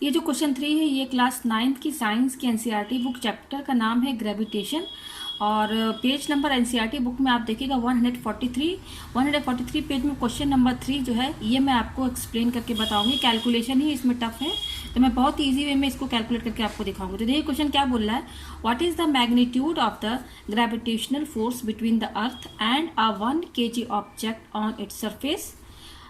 ये जो क्वेश्चन 3 है ये क्लास 9th की साइंस की एनसीईआरटी बुक, चैप्टर का नाम है ग्रेविटेशन और पेज नंबर एनसीईआरटी बुक में आप देखिएगा 143 पेज में क्वेश्चन नंबर 3 जो है ये मैं आपको एक्सप्लेन करके बताऊंगी। कैलकुलेशन ही इसमें टफ है तो मैं बहुत ईजी वे में इसको कैलकुलेट करके आपको दिखाऊंगी। तो देखिए क्वेश्चन क्या बोल रहा है, what is the magnitude of the gravitational force between the earth and a 1 kg object on its surface.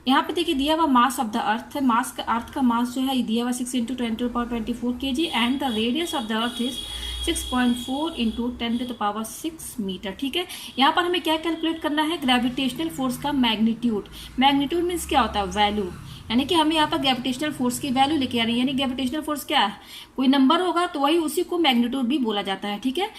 यहाँ पे देखिए दिया हुआ मास ऑफ द अर्थ है, मास का अर्थ का मास जो है ये दिया हुआ 6 × 10⁻24 kg and the radius of the earth is 6.4 × 10⁻6 metre. ठीक है, यहाँ पर हमें क्या कैलकुलेट करना है, ग्रेविटेशनल फोर्स का मैग्नीट्यूड। मैग्नीट्यूड मीन्स क्या होता है, वैल्यू, यानी कि हमें यहाँ पर ग्रेविटेशनल फोर्स की वैल्यू लेके आ रही है। यानी ग्रेविटेशनल फोर्स क्या है, कोई नंबर होगा तो वही उसी को मैग्नीट्यूड भी बोला जाता है। ठीक है,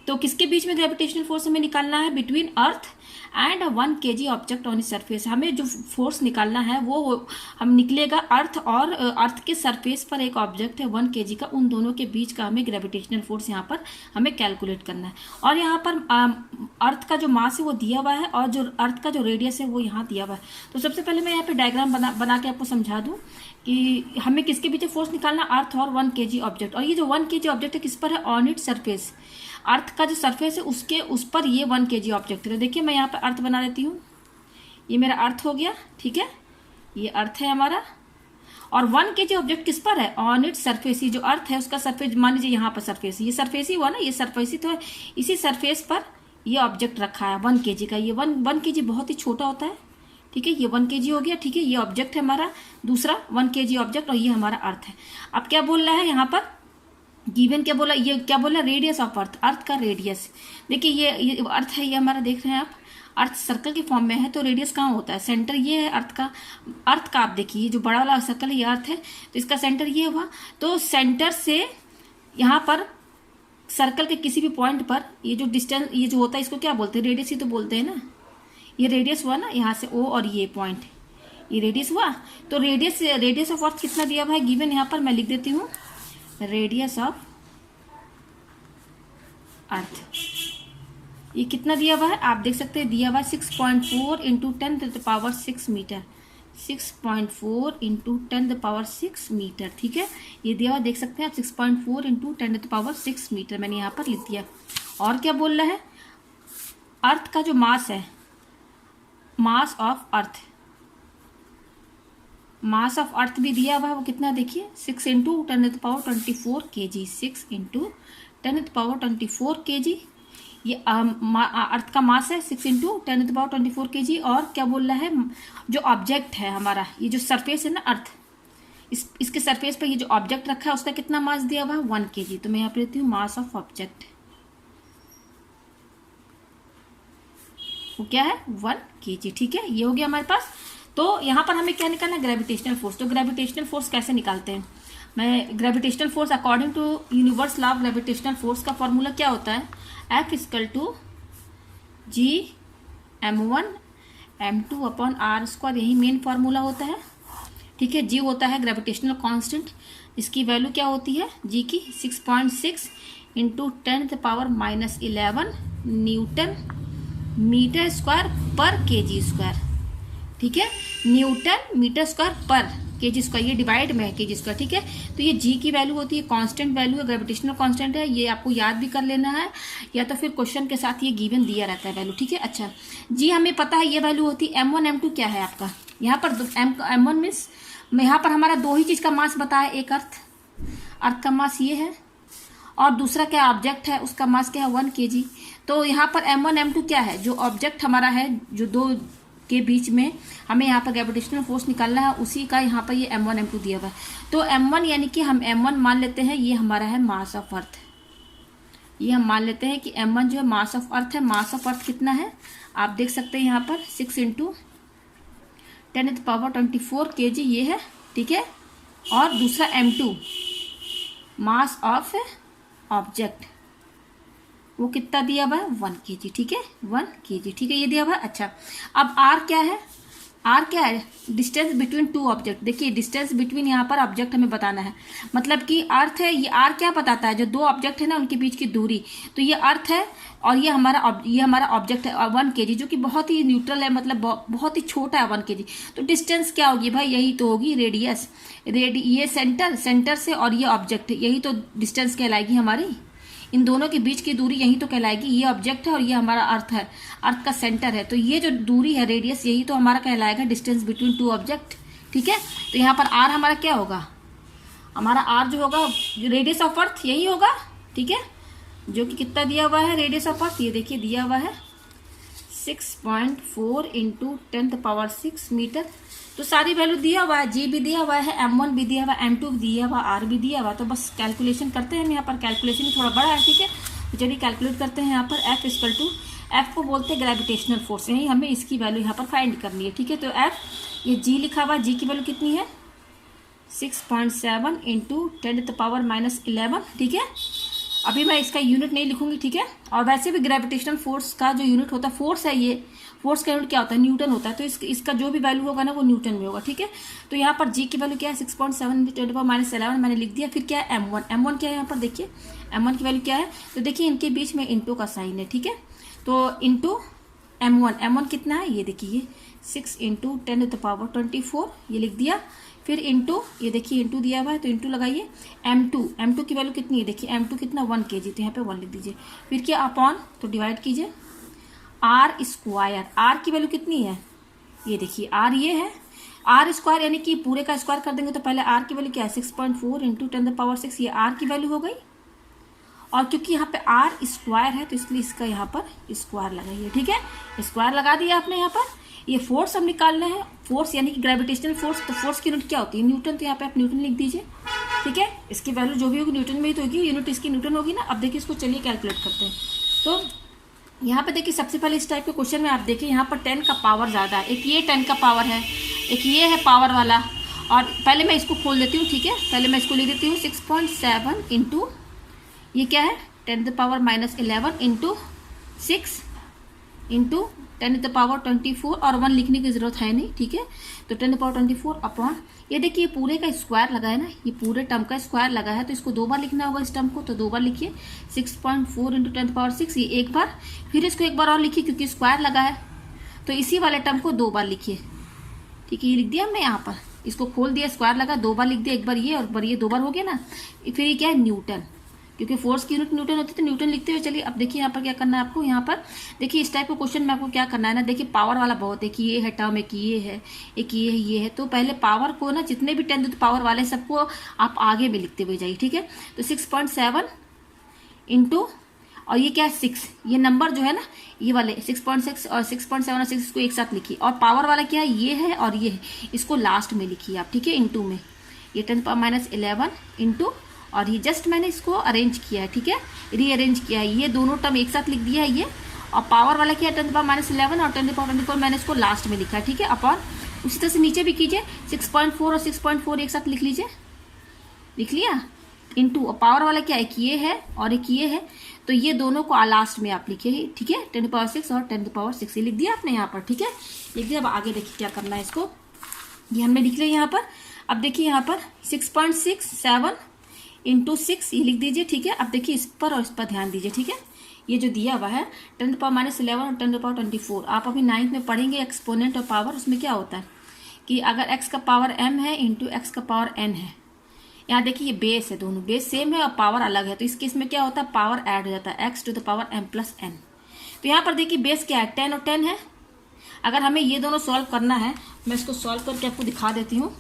तो किसके बीच में ग्रेविटेशनल फोर्स हमें निकालना है, between earth and 1 kg object on इस सरफेस। हमें जो फोर्स निकालना है वो हम निकलेगा अर्थ और अर्थ के सरफेस पर एक ऑब्जेक्ट है 1 kg का, उन दोनों के बीच का हमें ग्रेविटेशनल फोर्स यहाँ पर हमें कैलकुलेट करना है। और यहाँ पर अर्थ का जो मास है वो दिया हुआ है और जो अर्थ का जो रेडियस है वो यहाँ दिया हुआ है। तो सबसे पहले मैं यहाँ पे डायग्राम बना के आपको समझा दूँ कि हमें किसके पीछे फोर्स निकालना, अर्थ और 1 kg ऑब्जेक्ट। और ये जो 1 kg ऑब्जेक्ट है किस पर है, ऑन इट सरफेस, अर्थ का जो सरफेस है उसके उस पर ये 1 kg ऑब्जेक्ट है। देखिए मैं यहाँ पर अर्थ बना देती हूँ, ये मेरा अर्थ हो गया। ठीक है, ये अर्थ है हमारा और 1 kg ऑब्जेक्ट किस पर है, ऑन इट सरफेस। ये जो अर्थ है उसका सरफेस, मान लीजिए यहाँ पर सरफेस, ये सरफेस ही हुआ ना, ये सरफेस ही तो है, इसी सरफेस पर ये ऑब्जेक्ट रखा है 1 kg का। ये 1 kg बहुत ही छोटा होता है। ठीक है, ये 1 kg हो गया। ठीक है, ये ऑब्जेक्ट है हमारा दूसरा 1 kg ऑब्जेक्ट और ये हमारा अर्थ है। अब क्या बोल रहा है यहाँ पर, गिवन क्या बोला, ये क्या बोला, रेडियस ऑफ अर्थ, अर्थ का रेडियस। देखिए ये अर्थ है, ये हमारा देख रहे हैं आप, अर्थ सर्कल के फॉर्म में है तो रेडियस कहाँ होता है, सेंटर ये है अर्थ का। आप देखिए जो बड़ा वाला सर्कल है ये अर्थ है तो इसका सेंटर ये हुआ। तो सेंटर से यहाँ पर सर्कल के किसी भी पॉइंट पर ये जो डिस्टेंस, ये जो होता है इसको क्या बोलते हैं, रेडियस ही तो बोलते हैं ना। ये रेडियस हुआ ना, यहाँ से ओ और ये पॉइंट, ये रेडियस हुआ। तो रेडियस ऑफ अर्थ कितना दिया हुआ है, गिवन यहाँ पर मैं लिख देती हूँ, रेडियस ऑफ अर्थ ये कितना दिया हुआ है, आप देख सकते हैं दिया हुआ है 6.4 × 10⁻6 मीटर, 6.4 × 10⁻6 मीटर। ठीक है, ये दिया हुआ देख सकते हैं आप 6.4 × 10⁻6 मीटर मैंने यहाँ पर लिख दिया। और क्या बोल रहा है, अर्थ का जो मास है, mass of earth, mass of earth भी दिया हुआ है, वो कितना देखिए 6 × 10⁻24 kg, 6 × 10⁻24 kg ये अर्थ का मास है, 6 × 10⁻24 kg। और क्या बोल रहा है, जो ऑब्जेक्ट है हमारा, ये जो सरफेस है ना अर्थ, इसके सरफेस पर ये जो ऑब्जेक्ट रखा है उसका कितना मास दिया हुआ है, 1 kg। तो मैं यहाँ पे लेती हूँ मास ऑफ ऑब्जेक्ट, वो क्या है 1 kg। ठीक है, ये हो गया हमारे पास। तो यहाँ पर हमें क्या निकालना है, ग्रेविटेशनल फोर्स। तो ग्रेविटेशनल फोर्स कैसे निकालते हैं, मैं gravitational force according to universe law of gravitational force का फॉर्मूला क्या होता है, F = G m1m2/r², यही मेन फार्मूला होता है। ठीक है, G होता है ग्रेविटेशनल कांस्टेंट, इसकी वैल्यू क्या होती है, G की 6.6 × 10⁻11 न्यूटन मीटर स्क्वायर पर kg²। ठीक है, न्यूटन मीटर स्क्वायर पर kg², ये डिवाइड में है kg²। ठीक है, तो ये G की वैल्यू होती है, कांस्टेंट वैल्यू है, ग्रेविटेशनल कांस्टेंट है, ये आपको याद भी कर लेना है या तो फिर क्वेश्चन के साथ ये गिवन दिया रहता है वैल्यू। ठीक है, अच्छा G हमें पता है, ये वैल्यू होती है। m1 m2 क्या है आपका, यहाँ पर m1 मीन्स यहाँ पर हमारा दो ही चीज का मास बताया, एक अर्थ का मास ये है और दूसरा क्या ऑब्जेक्ट है, उसका मास क्या है 1 kg। तो यहाँ पर m1 m2 क्या है, जो ऑब्जेक्ट हमारा है, जो दो के बीच में हमें यहाँ पर ग्रेविटेशनल फोर्स निकालना है, उसी का यहाँ पर ये m1 m2 दिया हुआ है। तो m1 यानी कि हम m1 मान लेते हैं ये हमारा है मास ऑफ अर्थ, ये हम मान लेते हैं कि m1 जो है मास ऑफ अर्थ है। मास ऑफ अर्थ कितना है आप देख सकते हैं यहाँ पर 6 × 10⁻24 kg ये है। ठीक है, और दूसरा m2 मास ऑफ ऑब्जेक्ट, वो कितना दिया हुआ है 1 kg। ठीक है, 1 kg। ठीक है, ये दिया हुआ है। अच्छा अब R क्या है, आर क्या है, डिस्टेंस बिटवीन टू ऑब्जेक्ट। देखिए डिस्टेंस बिटवीन यहाँ पर ऑब्जेक्ट हमें बताना है, मतलब कि अर्थ है, ये आर क्या बताता है, जो दो ऑब्जेक्ट है ना उनके बीच की दूरी। तो ये अर्थ है और ये हमारा ऑब्जेक्ट है 1 kg, जो कि बहुत ही न्यूट्रल है, मतलब बहुत ही छोटा है 1 kg। तो डिस्टेंस क्या होगी भाई, यही तो होगी रेडियस। ये सेंटर से और ये ऑब्जेक्ट, यही तो डिस्टेंस कहलाएगी हमारी। इन दोनों के बीच की दूरी यही तो कहलाएगी। ये ऑब्जेक्ट है और ये हमारा अर्थ है, अर्थ का सेंटर है। तो ये जो दूरी है रेडियस, यही तो हमारा कहलाएगा डिस्टेंस बिटवीन टू ऑब्जेक्ट। ठीक है, तो यहाँ पर आर हमारा क्या होगा, हमारा आर जो होगा रेडियस ऑफ अर्थ यही होगा। ठीक है, जो कि कितना दिया हुआ है रेडियस ऑफ अर्थ, ये देखिए दिया हुआ है 6.4 × 10⁶ मीटर। तो सारी वैल्यू दिया हुआ है, जी भी दिया हुआ है, m1 भी दिया हुआ है, m2 भी दिया हुआ, r भी दिया हुआ। तो बस कैलकुलेशन करते हैं हम यहाँ पर। कैलकुलेशन थोड़ा बड़ा है, ठीक है, तो चलिए कैलकुलेट करते हैं यहाँ पर। F इक्वल टू, F को बोलते हैं ग्रेविटेशनल फोर्स, यही हमें इसकी वैल्यू यहाँ पर फाइंड करनी है। ठीक है, तो F, ये g लिखा हुआ, g की वैल्यू कितनी है 6.7 × 10⁻11। ठीक है, अभी मैं इसका यूनिट नहीं लिखूंगी। ठीक है, और वैसे भी ग्रेविटेशनल फोर्स का जो यूनिट होता है, फोर्स है, ये फोर्स का यूनिट क्या होता है, न्यूटन होता है। तो इसका जो भी वैल्यू होगा ना वो न्यूटन में होगा। ठीक है, तो यहाँ पर जी की वैल्यू क्या है 6.7 × 10⁻11 मैंने लिख दिया। फिर क्या है m1 क्या है यहाँ पर, देखिए m1 की वैल्यू क्या है। तो देखिए इनके बीच में इंटू का साइन है। ठीक है, तो इंटू m1 कितना है, ये देखिए 6 × 10⁻24 ये लिख दिया। फिर इंटू, ये देखिए इंटू दिया हुआ है तो इंटू लगाइए। m2 की वैल्यू कितनी है, देखिए m2 कितना 1 kg, तो यहाँ पे 1 लिख दीजिए। फिर क्या अपॉन, तो डिवाइड कीजिए r स्क्वायर। r की वैल्यू कितनी है, ये देखिए r ये है, r स्क्वायर यानी कि पूरे का स्क्वायर कर देंगे तो पहले r की वैल्यू क्या है 6.4 × 10⁻6, ये r की वैल्यू हो गई। और क्योंकि यहाँ पे r स्क्वायर है तो इसलिए इसका यहाँ पर स्क्वायर लगाइए। ठीक है, स्क्वायर लगा दिया आपने यहाँ पर। ये फोर्स हम निकालना है, फोर्स यानी कि ग्रेविटेशनल फोर्स। तो फोर्स की यूनिट क्या होती है, न्यूटन। तो यहाँ पे आप न्यूटन लिख दीजिए। ठीक है, इसकी वैल्यू जो भी होगी न्यूटन में ही तो होगी, यूनिट इसकी न्यूटन होगी ना। अब देखिए इसको चलिए कैलकुलेट करते हैं। तो यहाँ पे देखिए सबसे पहले इस टाइप के क्वेश्चन में आप देखिए यहाँ पर 10 का पावर ज़्यादा है, एक ये 10 का पावर है, एक ये है पावर वाला। और पहले मैं इसको खोल देती हूँ। ठीक है, पहले मैं इसको लिख देती हूँ 6.7 इंटू, ये क्या है 10⁻11 इंटू 6 इंटू 10⁻24 और 1 लिखने की जरूरत है नहीं। ठीक है, तो 10⁻24 अपॉन, ये देखिए पूरे का स्क्वायर लगा है ना, ये पूरे टर्म का स्क्वायर लगा है तो इसको 2 बार लिखना होगा इस टर्म को। तो 2 बार लिखिए 6.4 × 10⁻6, ये एक बार। फिर इसको एक बार और लिखिए क्योंकि स्क्वायर लगा है, तो इसी वाले टर्म को 2 बार लिखिए। ठीक है, ये लिख दिया हमने यहाँ पर, इसको खोल दिया, स्क्वायर लगा, 2 बार लिख दिया, एक बार ये और बार ये, 2 बार हो गया ना। फिर ये क्या है न्यूटन, क्योंकि फोर्स की यूनिट न्यूटन होती है तो न्यूटन लिखते हुए चलिए। अब देखिए यहाँ पर क्या करना है आपको, यहाँ पर देखिए इस टाइप का क्वेश्चन में आपको क्या करना है ना, देखिए पावर वाला बहुत है कि ये है टर्म, एक ये है, एक ये है, ये है। तो पहले पावर को ना, जितने भी 10 पावर वाले सबको आप आगे में लिखते हुए जाइए। ठीक है, तो 6.7 इंटू, और ये क्या है 6, ये नंबर जो है ना ये वाले 6.6 और 6.7 और 6 इसको एक साथ लिखिए। और पावर वाला क्या है, ये है और ये है, इसको लास्ट में लिखिए आप। ठीक है, इंटू में ये 10⁻11 इंटू, और ये जस्ट मैंने इसको अरेंज किया है। ठीक है, रीअरेंज किया है, ये दोनों टर्म एक साथ लिख दिया है ये। और पावर वाला क्या है 10⁻11 और 10⁻24 मैंने इसको लास्ट में लिखा है। ठीक है, अपॉन, उसी तरह से नीचे भी कीजिए 6.4 और 6.4 एक साथ लिख लीजिए, लिख लिया, इंटू, और पावर वाला क्या है, एक ये है और एक ये है, तो ये दोनों को लास्ट में आप लिखिए। ठीक है, 10⁻6 और 10⁻6 ये लिख दिया आपने यहाँ पर। ठीक है, लिख दिया। अब आगे देखिए क्या करना है इसको, ये हमने लिख लिया यहाँ पर। अब देखिए यहाँ पर 6.67 इंटू 6 ये लिख दीजिए। ठीक है, अब देखिए इस पर और इस पर ध्यान दीजिए। ठीक है, ये जो दिया हुआ है 10⁻11 और 10⁻24, आप अभी 9th में पढ़ेंगे एक्सपोनेंट और पावर। उसमें क्या होता है कि अगर x का पावर m है इंटू x का पावर n है, यहाँ देखिए ये बेस है, दोनों बेस सेम है और पावर अलग है, तो इस केस में क्या होता है पावर ऐड हो जाता है, x⁻m+n। तो यहाँ पर देखिए बेस क्या है 10 और 10 है। अगर हमें ये दोनों सॉल्व करना है, मैं इसको सॉल्व करके आपको दिखा देती हूँ।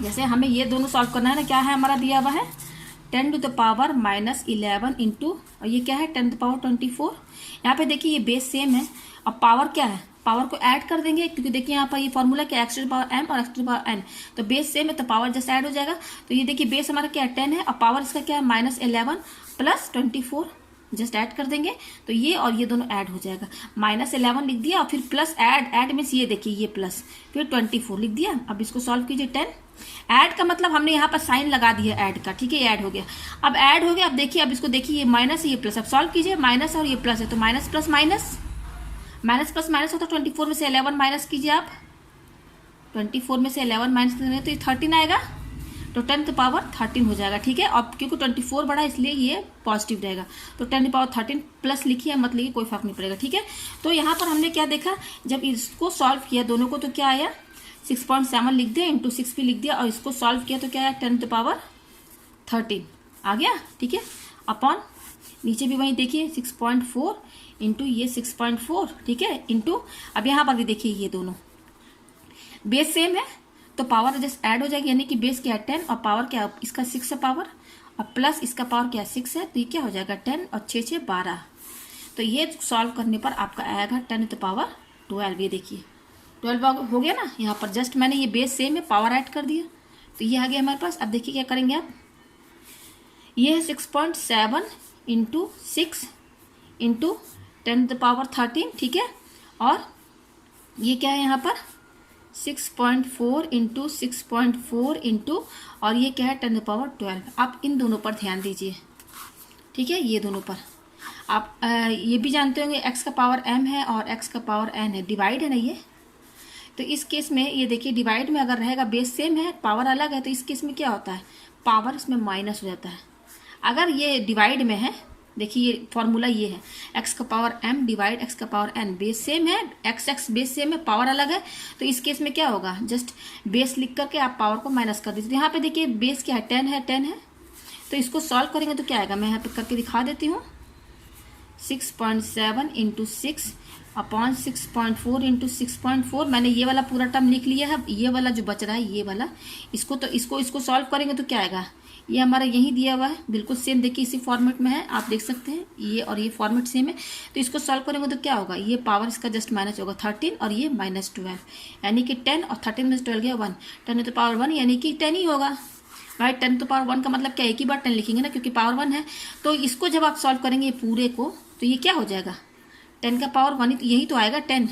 जैसे हमें ये दोनों सॉल्व करना है ना, क्या है हमारा दिया हुआ है 10⁻11 इंटू, और ये क्या है 10⁻24। यहाँ पे देखिए ये बेस सेम है और पावर क्या है, पावर को ऐड कर देंगे क्योंकि देखिए यहाँ पर ये फॉर्मूला क्या x⁻m और x⁻n, तो बेस सेम है तो पावर जस्ट ऐड हो जाएगा। तो ये देखिए बेस हमारा क्या है 10 है और पावर इसका क्या है -11 + 24, जस्ट ऐड कर देंगे तो ये और ये दोनों ऐड हो जाएगा। -11 लिख दिया और फिर प्लस ऐड मीन्स ये देखिए ये प्लस, फिर 24 लिख दिया। अब इसको सॉल्व कीजिए 10, ऐड का मतलब हमने यहाँ पर साइन लगा दिया ऐड का। ठीक है, ये ऐड हो गया। अब ऐड हो गया, अब देखिए, अब इसको देखिए ये माइनस ये प्लस, अब सॉल्व कीजिए, माइनस और ये प्लस है तो minus plus minus, minus plus minus होता है, 24 में से 11 माइनस कीजिए आप, 24 में से 11 माइनस करेंगे तो ये 13 आएगा, तो 10 to the power 13 हो जाएगा, ठीक है। और क्योंकि 24 बड़ा इसलिए ये पॉजिटिव रहेगा, तो 10 to the power 13 प्लस लिखिए, मत लिखिए, कोई फर्क नहीं पड़ेगा, ठीक है। तो यहाँ पर हमने क्या देखा, जब इसको सॉल्व किया दोनों को तो क्या आया, 6.7 लिख दिया, इंटू 6 भी लिख दिया, और इसको सॉल्व किया तो क्या आया, 10 to the power 13 आ गया, ठीक है। अपॉन नीचे भी वहीं देखिए 6.4 इंटू ये 6.4, ठीक है, इंटू अब यहाँ पर भी देखिए ये दोनों बेस सेम है तो पावर जस्ट ऐड हो जाएगी, यानी कि बेस क्या है 10 और पावर क्या इसका 6 है पावर, और प्लस इसका पावर क्या 6 है, तो ये क्या हो जाएगा 10 और 6 6 12। तो ये सॉल्व करने पर आपका आएगा 10 to the power 12। ये देखिए 12 हो गया ना, यहाँ पर जस्ट मैंने ये बेस सेम है पावर ऐड कर दिया, तो ये आ गया हमारे पास। अब देखिए क्या करेंगे आप, ये है 6.7 into 6 into 10 to the power 13, ठीक है, और ये क्या है यहाँ पर 6.4 इंटू 6.4 इंटू, और ये क्या है 10 to the power 12। आप इन दोनों पर ध्यान दीजिए, ठीक है, ये दोनों पर आप ये भी जानते होंगे x का पावर m है और x का पावर n है, डिवाइड है ना ये, तो इस केस में ये देखिए डिवाइड में अगर रहेगा बेस सेम है पावर अलग है, तो इस केस में क्या होता है पावर इसमें माइनस हो जाता है। अगर ये डिवाइड में है, देखिए ये फॉर्मूला ये है, x का पावर m डिवाइड x का पावर n, बेस सेम है, x बेस सेम है पावर अलग है, तो इस केस में क्या होगा जस्ट बेस लिख करके आप पावर को माइनस कर दीजिए। तो यहाँ पे देखिए बेस क्या है 10 है, 10 है, तो इसको सॉल्व करेंगे तो क्या आएगा, मैं यहाँ पे करके दिखा देती हूँ, 6.7 इंटू 6 अपॉन 6.4 इंटू 6.4। मैंने ये वाला पूरा टर्म लिख लिया है, ये वाला जो बच रहा है ये वाला, इसको तो इसको सॉल्व करेंगे तो क्या आएगा, ये हमारा यही दिया हुआ है बिल्कुल सेम, देखिए इसी फॉर्मेट में है, आप देख सकते हैं ये और ये फॉर्मेट सेम है। तो इसको सॉल्व करेंगे तो क्या होगा, ये पावर इसका जस्ट माइनस होगा 13 और ये -12, यानी कि 10 और 13 में 12 गया 1, 10 to the power 1 यानी कि 10 ही होगा भाई। 10 to the power 1 का मतलब क्या, एक ही बार 10 लिखेंगे ना, क्योंकि पावर 1 है। तो इसको जब आप सॉल्व करेंगे पूरे को तो ये क्या हो जाएगा 10 का पावर 1, यही तो आएगा 10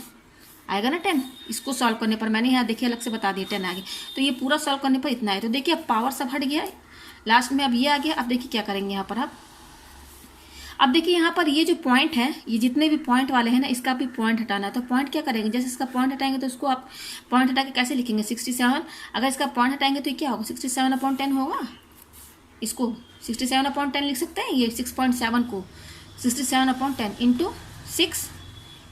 आएगा ना 10। इसको सॉल्व करने पर मैंने यहाँ देखिए अलग से बता दिया 10 आ गया, तो ये पूरा सॉल्व करने पर इतना है। तो देखिए अब पावर सब हट गया लास्ट में, अब ये आ गया। अब देखिए क्या करेंगे यहाँ पर आप, अब देखिए यहाँ पर ये जो पॉइंट है, ये जितने भी पॉइंट वाले हैं ना, इसका भी पॉइंट हटाना है। तो पॉइंट क्या करेंगे, जैसे इसका पॉइंट हटाएंगे तो इसको आप पॉइंट हटा के कैसे लिखेंगे 67, अगर इसका पॉइंट हटाएंगे तो ये क्या होगा 67/10 होगा, इसको 67/10 लिख सकते हैं, ये 6.7 को 67/10 इंटू 6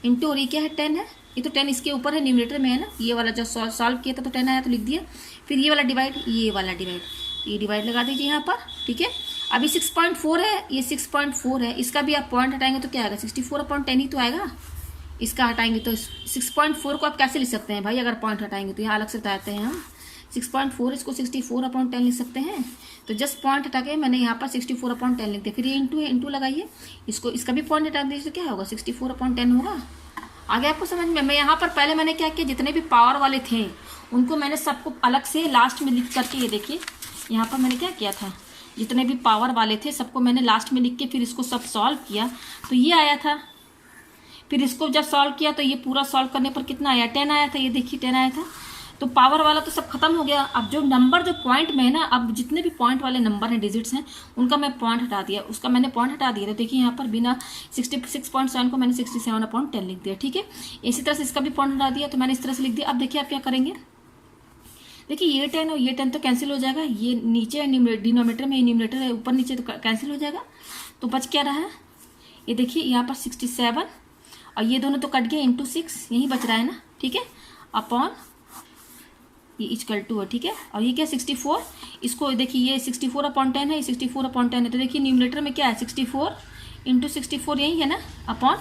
इंटू, और ये क्या है 10 है, ये तो 10 इसके ऊपर है न्यूमरेटर में है ना, ये वाला जो सॉल्व किया था तो 10 आया तो लिख दिया, फिर ये वाला डिवाइड, ये वाला डिवाइड, ये डिवाइड लगा दीजिए यहाँ पर, ठीक है। अभी 6.4 है, ये 6.4 है, इसका भी आप पॉइंट हटाएंगे तो क्या आएगा 64/10 ही तो आएगा। इसका हटाएंगे तो 6.4 को आप कैसे लिख सकते हैं भाई, अगर पॉइंट हटाएंगे तो यहाँ अलग से बताते हैं हम 6.4, इसको 64/10 लिख सकते हैं। तो जस्ट पॉइंट हटा के मैंने यहाँ पर 64/10 लिख दिया, फिर ये इंटू लगा, ये इसको इसका भी पॉइंट हटा दीजिए तो क्या होगा 64/10 होगा। आगे आपको समझ में, मैं यहाँ पर पहले मैंने क्या किया, जितने भी पावर वाले थे उनको मैंने सबको अलग से लास्ट में लिख करके, ये देखिए यहाँ पर मैंने क्या किया था, जितने भी पावर वाले थे सबको मैंने लास्ट में लिख के फिर इसको सब सॉल्व किया तो ये आया था। फिर इसको जब सॉल्व किया तो ये पूरा सॉल्व करने पर कितना आया 10 आया था, ये देखिए 10 आया था। तो पावर वाला तो सब खत्म हो गया। अब जो नंबर जो पॉइंट में है ना, अब जितने भी पॉइंट वाले नंबर हैं डिजिट्स हैं उनका मैं पॉइंट हटा दिया, उसका मैंने पॉइंट हटा दिया। तो देखिए यहाँ पर बिना 66.7 को मैंने 67/10 लिख दिया, ठीक है। इसी तरह से इसका भी पॉइंट हटा दिया तो मैंने इस तरह से लिख दिया। अब देखिए आप क्या करेंगे, देखिए ये 10 और ये 10 तो कैंसिल हो जाएगा, ये नीचे डिनोमिनेटर में न्यूमरेटर है ऊपर नीचे तो कैंसिल हो जाएगा। तो बच क्या रहा है, ये देखिए यहाँ पर 67 और ये दोनों तो कट गए इंटू 6 यही बच रहा है ना, ठीक है, अपॉन ये इक्वल टू है, ठीक है। और ये क्या 64, इसको देखिए ये 64/10 है, ये 64/10 है। तो देखिए न्यूमरेटर में क्या है 64 इंटू 64 यही है ना, अपॉन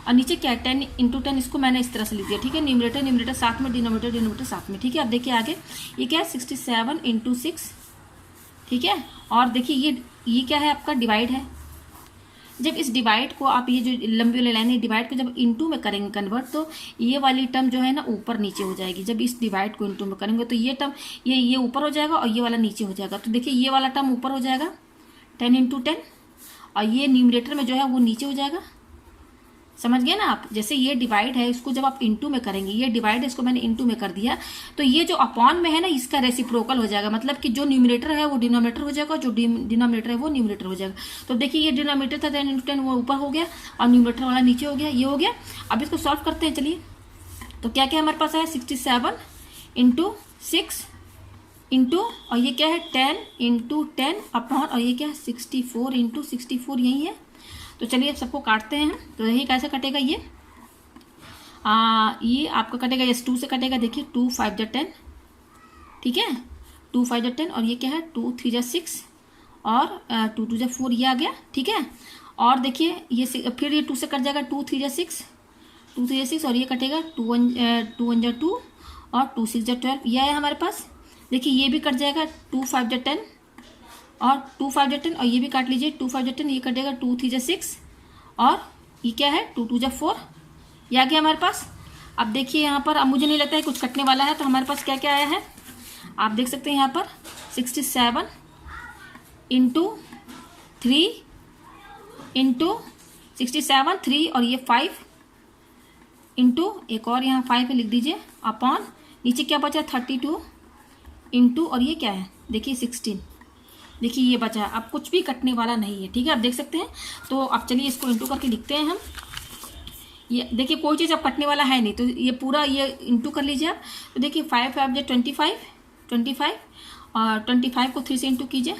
और नीचे क्या है 10 इंटू 10, इसको मैंने इस तरह से लिख दिया, ठीक है। न्यूमरेटर साथ में, डिनोमिनेटर साथ में, ठीक है। अब देखिए आगे ये क्या है 67 इंटू 6, ठीक है। और देखिए ये क्या है आपका डिवाइड है। जब इस डिवाइड को आप ये जो लंबी वाली लाइन है डिवाइड को जब इंटू में करेंगे कन्वर्ट, तो ये वाली टर्म जो है ना ऊपर नीचे हो जाएगी। जब इस डिवाइड को इंटू में करेंगे तो ये टर्म ये ऊपर हो जाएगा और ये वाला नीचे हो जाएगा। तो देखिए ये वाला टर्म ऊपर हो जाएगा 10 इंटू 10 और ये न्यूमरेटर में जो है वो नीचे हो जाएगा समझ गए ना आप। जैसे ये डिवाइड है, इसको जब आप इनटू में करेंगे, ये डिवाइड है, इसको मैंने इनटू में कर दिया, तो ये जो अपॉन में है ना, इसका रेसिप्रोकल हो जाएगा, मतलब कि जो न्यूमरेटर है वो डिनोमिनेटर हो जाएगा, जो डिनोमिनेटर है वो न्यूमरेटर हो जाएगा। तो देखिए ये डिनोमिनेटर था 10 × 10 वो ऊपर हो गया और न्यूमरेटर वाला नीचे हो गया, ये हो गया। अब इसको सॉल्व करते हैं, चलिए। तो क्या क्या हमारे पास है, 67 × 6 इंटू, और ये क्या है 10 × 10 अपॉन, और ये क्या है 64 × 64, यही है। तो चलिए अब सबको काटते हैं। तो यही कैसे कटेगा ये आपका कटेगा, ये 2 से कटेगा, देखिए 2 × 5 = 10, ठीक है, 2 × 5 = 10, और ये क्या है 2 × 3 = 6 और 2 × 2 = 4, ये आ गया, ठीक है। और देखिए ये फिर ये 2 से कट जाएगा, 2 × 3 = 6, 2 × 3 = 6, और ये कटेगा 2 × 1 = 2 और 2 × 6 = 12, ये है हमारे पास। देखिए ये भी कट जाएगा, 2 × 5 = 10 और 2 × 5 = 10, और ये भी काट लीजिए, 2 × 5 = 10, ये कटेगा 2 × 3 = 6 और ये क्या है 2 × 2 = 4, ये आ गया हमारे पास। अब देखिए यहाँ पर, अब मुझे नहीं लगता है कुछ कटने वाला है, तो हमारे पास क्या क्या आया है आप देख सकते हैं यहाँ पर, 67 × 3 × 67 3 और ये 5 इंटू, एक और यहाँ 5 है, लिख दीजिए, अपॉन नीचे क्या बचा 32 इंटू, और ये क्या है देखिए 16, देखिए ये बचा है। अब कुछ भी कटने वाला नहीं है, ठीक है, आप देख सकते हैं। तो अब चलिए इसको इंटू करके लिखते हैं हम। ये देखिए कोई चीज़ अब कटने वाला है नहीं, तो ये पूरा ये इंटू कर लीजिए आप। तो देखिए 5 × 5 = 25 और 25 को 3 से इंटू कीजिए,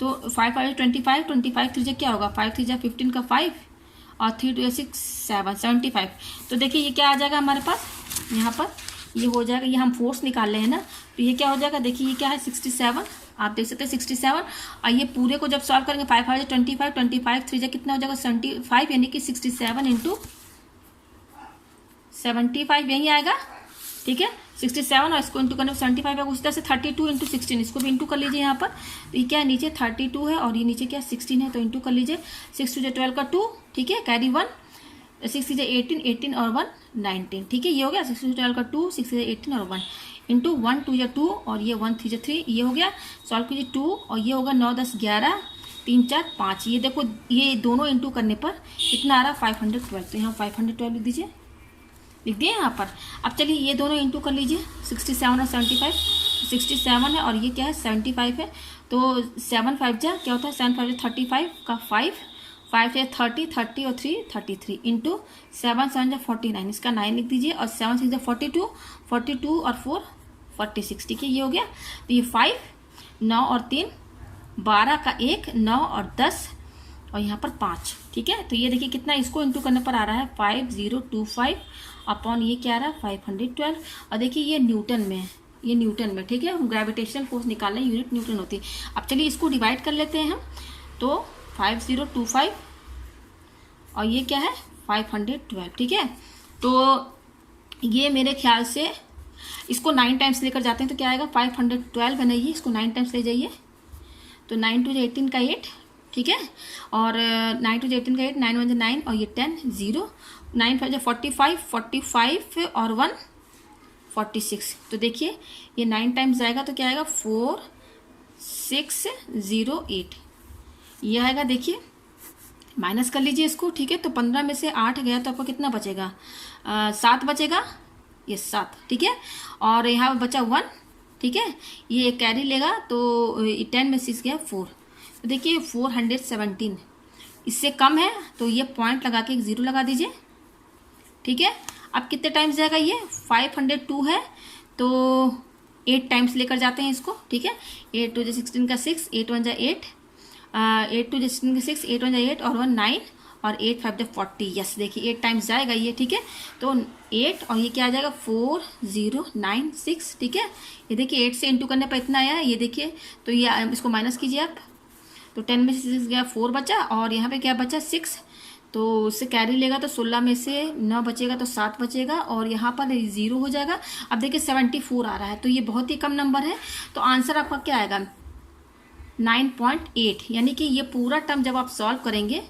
तो 5 × 5 = 25, 25 3 क्या होगा, 5 3 = 15 का 5 और 3 2 6 7 75। तो देखिए ये क्या आ जाएगा हमारे पास, यहाँ पर ये हो जाएगा, ये हम फोर्स निकाल रहे हैं ना, तो ये क्या हो जाएगा, देखिए ये क्या है 67, आप देख सकते हैं 67, और ये पूरे को जब सॉल्व करेंगे 5 × 5 = 25, 25 3 कितना हो जाएगा 75, यानी कि 67 × 75 यही आएगा, ठीक है 67, और इसको इंटू करने में 75 है। उसी तरह से 32 × 16, इसको भी इंटू कर लीजिए यहाँ पर। तो ये क्या है, नीचे 32 है और ये नीचे क्या 16 है, तो इंटू कर लीजिए, 6 × 2 = 12 का 2, ठीक है, कैरी 1, 6 × 18 18 और 1 19, ठीक है, ये हो गया 6 × 12 का 2, 6 × 18 और 1 इंटू 1 2 = 2 और ये 1 3 × 3, ये हो गया। सॉल्व कीजिए 2 और ये होगा 9 10 11 3 4 5, ये देखो ये दोनों इंटू करने पर कितना आ रहा है 512, तो यहाँ 512 लिख दीजिए, लिख दिए यहाँ पर। अब चलिए ये दोनों इंटू कर लीजिए, 67 और 75, 67 है और ये क्या है 75 है, तो 7 5 जा क्या होता है 7 5 35 का 5 5 से 30 30 और 3 33 इंटू 7 7 जा 49, इसका 9 लिख दीजिए, और 7 6 जा 42 42 और 4 46, ठीक है, ये हो गया। तो ये 5 9 और 3 12 का 1 9 और 10 और यहाँ पर 5, ठीक है। तो ये देखिए कितना, इसको इंटू करने पर आ रहा है 5025 अपॉन ये क्या आ रहा है 512, और देखिए ये न्यूटन में है, ये न्यूटन में, ठीक है, हम ग्रेविटेशनल फोर्स निकाल रहे हैं, यूनिट न्यूटन होती है। अब चलिए इसको डिवाइड कर लेते हैं हम, तो 5025 और ये क्या है 512, ठीक है। तो ये मेरे ख्याल से इसको 9 टाइम्स लेकर जाते हैं तो क्या आएगा 512 बनाइए, इसको 9 टाइम्स ले जाइए, तो 9 2 18 का 8, ठीक है, और 9 2 18 का 8, 9 1 9 और ये 10 0, 9 5 45 45 और 1 46, तो देखिए ये 9 टाइम्स जाएगा तो क्या आएगा 4608, ये आएगा। देखिए माइनस कर लीजिए इसको, ठीक है, तो 15 में से 8 गया तो आपको कितना बचेगा 7 बचेगा, ये 7, ठीक है, और यहाँ बचा 1, ठीक है, ये कैरी लेगा तो 10 में 6 गया 4, तो देखिए 417, इससे कम है तो ये पॉइंट लगा के एक 0 लगा दीजिए, ठीक है। अब कितने टाइम्स जाएगा ये 502 है तो 8 टाइम्स लेकर जाते हैं इसको, ठीक है, 8 2 16 का 6, 8 1 8, 8 2 16 का 6, 8 1 8 और 1 9 और 8 5 40, यस देखिए 8 टाइम्स जाएगा ये, ठीक है, तो 8 और ये क्या आ जाएगा 4096, ठीक है। ये देखिए 8 से इंटू करने पर इतना आया, ये देखिए, तो ये इसको माइनस कीजिए आप, तो 10 में से 6 गया 4 बचा, और यहाँ पे क्या बचा 6, तो उससे कैरी लेगा तो 16 में से 9 बचेगा तो 7 बचेगा, और यहाँ पर 0 हो जाएगा। अब देखिए 74 आ रहा है, तो ये बहुत ही कम नंबर है, तो आंसर आपका क्या आएगा 9.8, यानी कि ये पूरा टर्म जब आप सॉल्व करेंगे,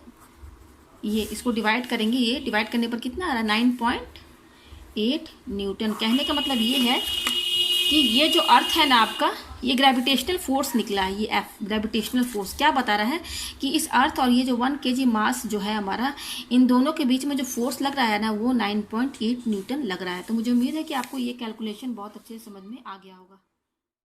ये इसको डिवाइड करेंगे, ये डिवाइड करने पर कितना आ रहा है 9.8 न्यूटन। कहने का मतलब ये है कि ये जो अर्थ है ना आपका, ये ग्रेविटेशनल फोर्स निकला है, ये एफ ग्रेविटेशनल फोर्स क्या बता रहा है कि इस अर्थ और ये जो 1 kg मास जो है हमारा, इन दोनों के बीच में जो फोर्स लग रहा है ना, वो 9.8 न्यूटन लग रहा है। तो मुझे उम्मीद है कि आपको ये कैलकुलेशन बहुत अच्छे से समझ में आ गया होगा।